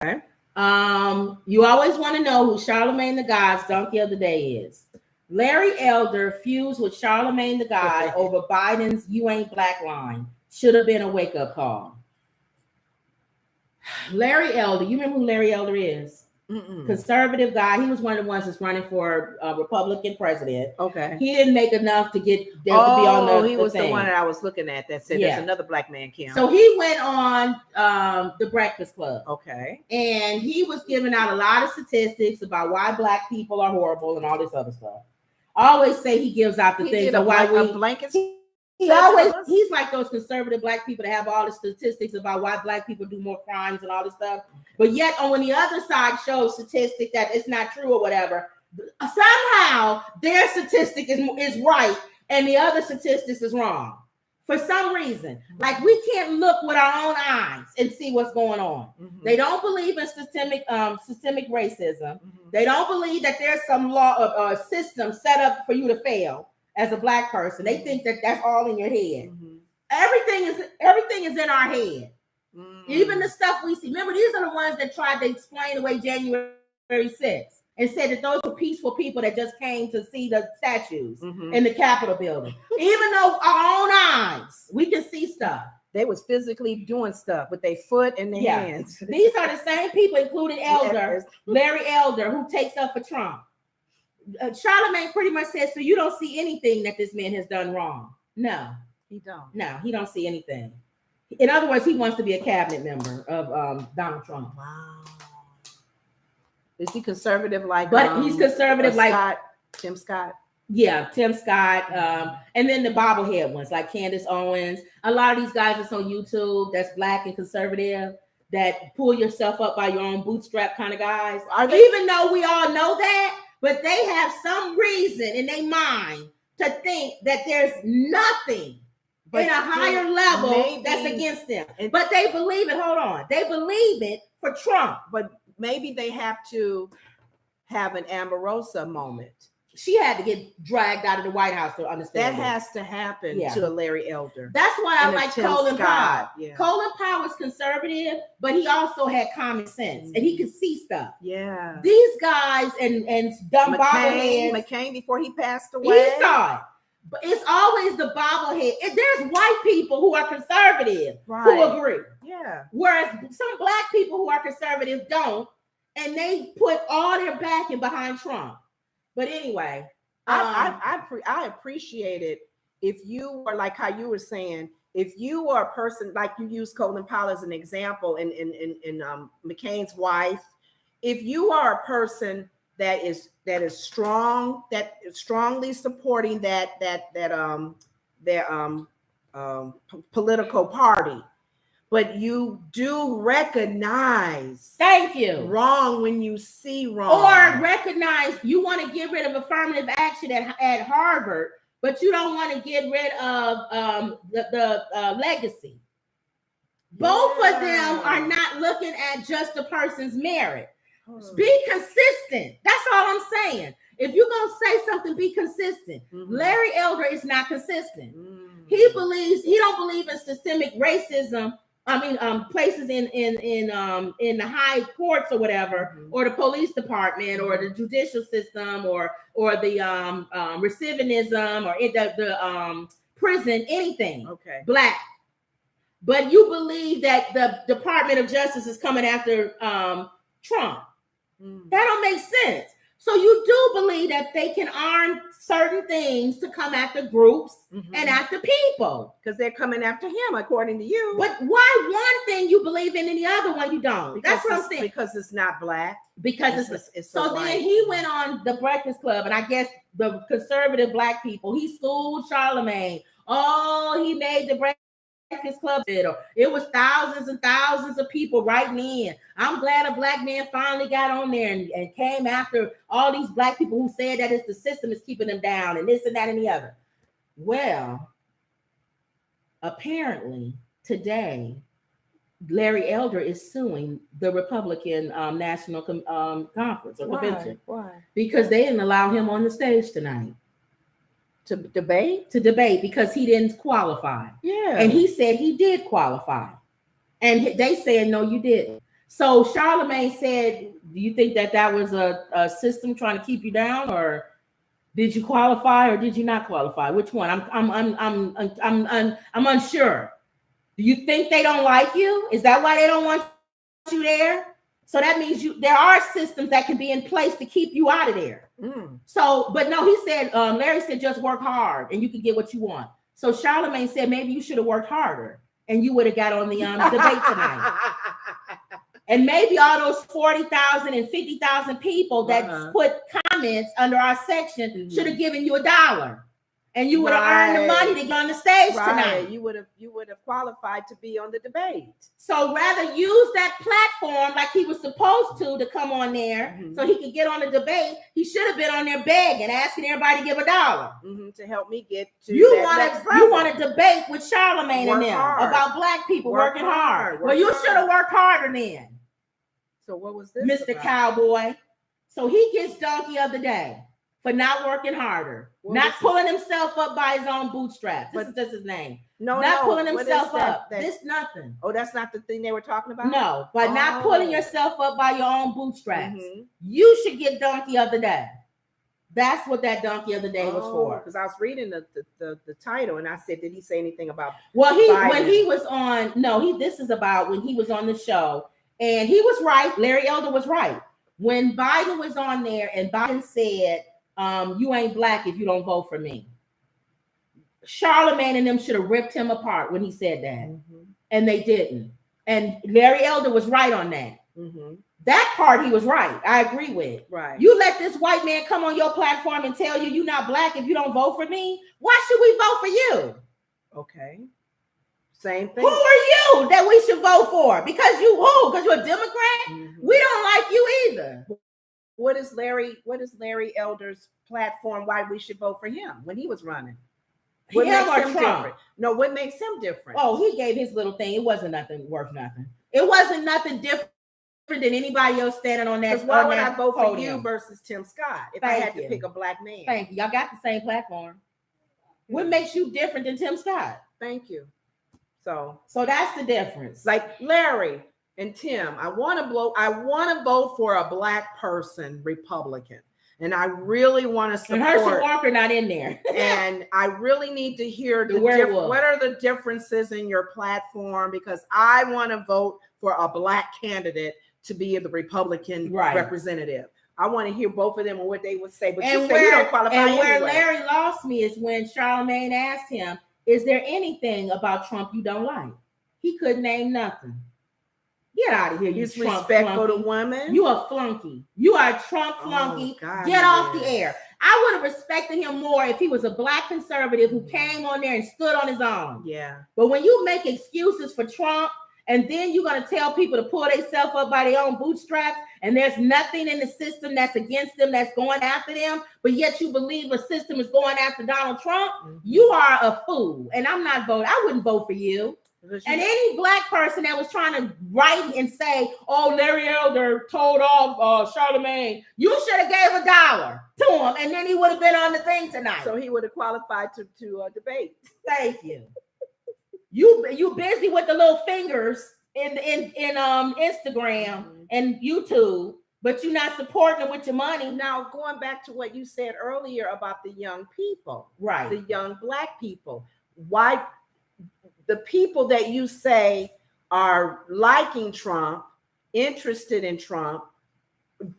You always want to know who Charlemagne the God's donkey of the day is. Larry Elder fused with Charlemagne the God over Biden's "You Ain't Black" line. Should have been a wake-up call. Larry Elder, you remember who Larry Elder is? Conservative guy. He was one of the ones that's running for Republican president. Okay. He didn't make enough to get there to be on the he was thing. the one that I was looking at that said there's another black man, Kim. So he went on the Breakfast Club. Okay. And he was giving out a lot of statistics about why black people are horrible and all this other stuff. I always say he gives out the things of why we blankets. He's like those conservative black people that have all the statistics about why black people do more crimes and all this stuff. But yet, when the other side shows statistics that it's not true or whatever, somehow their statistic is right and the other statistics is wrong. For some reason, like we can't look with our own eyes and see what's going on. They don't believe in systemic racism. They don't believe that there's some law or system set up for you to fail as a black person. They think that that's all in your head. Everything is in our head. Even the stuff we see. Remember, these are the ones that tried to explain away January 6th. And said that those were peaceful people that just came to see the statues in the Capitol building. Even though our own eyes, we can see stuff. They was physically doing stuff with their foot and their hands. These are the same people, including Elder, Larry Elder, who takes up for Trump. Charlemagne pretty much says, so you don't see anything that this man has done wrong. No, he don't. No, he don't see anything. In other words, he wants to be a cabinet member of Donald Trump. Wow. Is he conservative like? But he's conservative like Tim Scott. Yeah, Tim Scott. And then the bobblehead ones like Candace Owens. A lot of these guys that's on YouTube that's black and conservative that pull yourself up by your own bootstrap kind of guys. Even though we all know that, but they have some reason in their mind to think that there's nothing in a higher level that's against them. But they believe it. Hold on. They believe it for Trump. But maybe they have to have an Omarosa moment. She had to get dragged out of the White House to understand that has to happen to a Larry Elder. That's why I like Colin Powell. Yeah. Colin Powell is conservative, but he also had common sense and he could see stuff. Yeah. These guys and dumb bobbleheads. McCain before he passed away. He saw it. But it's always the bobblehead. There's white people who are conservative who agree. Yeah. Whereas some black people who are conservative don't, and they put all their backing behind Trump. But anyway, I appreciate it if you are like how you were saying, if you are a person like you use Colin Powell as an example, and McCain's wife, if you are a person that is strong, that is strongly supporting that political party, but you do recognize wrong when you see wrong, or recognize you want to get rid of affirmative action at Harvard, but you don't want to get rid of the legacy. Both of them are not looking at just a person's merit. Be consistent. That's all I'm saying. If you're going to say something, be consistent. Larry Elder is not consistent. He don't believe in systemic racism. I mean, places in the high courts or whatever, or the police department, or the judicial system, or the recidivism, or the prison, anything. Okay. Black. But you believe that the Department of Justice is coming after Trump. That don't make sense. So you do believe that they can arm certain things to come after groups and after people. Because they're coming after him, according to you. But why one thing you believe in and the other one you don't? Because that's what I'm saying. Because it's not black. Because it's so then he went on the Breakfast Club, and I guess the conservative black people, he schooled Charlemagne. Oh, he made the Breakfast Club bill. It was thousands and thousands of people writing in. I'm glad a black man finally got on there and came after all these black people who said that it's the system is keeping them down and this and that and the other. Well, apparently today, Larry Elder is suing the Republican National Conference or Convention. Why? Because they didn't allow him on the stage tonight. To debate? To debate because he didn't qualify. Yeah. And he said he did qualify. And they said, no, you didn't. So Charlemagne said, "Do you think that was a system trying to keep you down, or did you qualify, or did you not qualify? Which one? I'm unsure. Do you think they don't like you? Is that why they don't want you there? So that means there are systems that can be in place to keep you out of there. So, but no, he said, Larry said, just work hard and you can get what you want. So Charlemagne said, maybe you should have worked harder and you would have got on the debate tonight. And maybe all those 40,000 and 50,000 people that put comments under our section should have given you $1. And you would have earned the money to get on the stage tonight. You would have qualified to be on the debate. So rather use that platform like he was supposed to come on there so he could get on the debate. He should have been on there begging, asking everybody to give $1 to help me get to you want to debate with Charlemagne and them about black people working hard. Well, you should have worked harder then. So what was this, Mr. about? Cowboy? So he gets donkey of the day for not working harder, not pulling himself up by his own bootstraps. This is just his name. Not pulling himself up. This nothing. Oh, that's not the thing they were talking about? No, but not pulling yourself up by your own bootstraps. You should get donkey of the day. That's what that donkey of the day was for. Because I was reading the title and I said, did he say anything about when he was on, this is about when he was on the show. And he was right. Larry Elder was right. When Biden was on there and Biden said, you ain't black if you don't vote for me. Charlemagne and them should have ripped him apart when he said that. And they didn't. And Larry Elder was right on that. That part he was right. I agree with. Right. You let this white man come on your platform and tell you you're not black if you don't vote for me. Why should we vote for you? Okay. Same thing. Who are you that we should vote for? Because you're a Democrat? We don't like you either. What is Larry Elder's platform? Why we should vote for him when he was running? What makes him different? No, what makes him different? Oh, he gave his little thing. It wasn't nothing worth nothing. It wasn't nothing different than anybody else standing on that. Why would I vote for you versus Tim Scott if I had to pick a black man? Thank you. Y'all got the same platform. What makes you different than Tim Scott? Thank you. So that's the difference. Like Larry and Tim, I want to vote for a black person, Republican. And I really want to support. And Herschel Walker not in there. And I really need to hear what are the differences in your platform, because I want to vote for a black candidate to be the Republican representative. I want to hear both of them and what they would say. But you say you don't qualify anyway. Where Larry lost me is when Charlemagne asked him, is there anything about Trump you don't like? He couldn't name nothing. Get out of here, you disrespectful to women. You a flunky. You are a Trump flunky. Get off the air. I would have respected him more if he was a black conservative who came on there and stood on his own. Yeah. But when you make excuses for Trump, and then you're going to tell people to pull themselves up by their own bootstraps, and there's nothing in the system that's against them, that's going after them, but yet you believe a system is going after Donald Trump, you are a fool. And I'm not voting. I wouldn't vote for you. And any black person that was trying to write and say, oh, Larry Elder told off Charlemagne, you should have gave $1 to him, and then he would have been on the thing tonight. So he would have qualified to debate. Thank you. You busy with the little fingers in Instagram and YouTube, but you're not supporting them with your money. Now, going back to what you said earlier about the young people, right? The young black people. Why the people that you say are liking Trump, interested in Trump,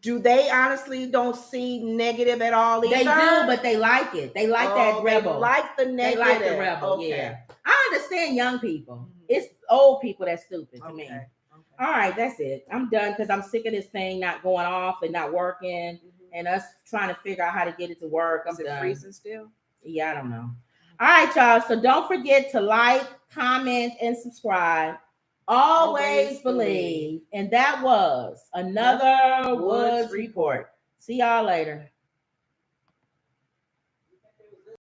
do they honestly don't see negative at all either? They do, but they like it. They like that rebel. They like the negative. They like the rebel, yeah. I understand young people. It's old people that's stupid to me. All right, that's it. I'm done because I'm sick of this thing not going off and not working and us trying to figure out how to get it to work. I'm done. Freezing still? Yeah, I don't know. All right, y'all. So don't forget to like, comment, and subscribe. Always believe. And that was another Woods Report. See y'all later.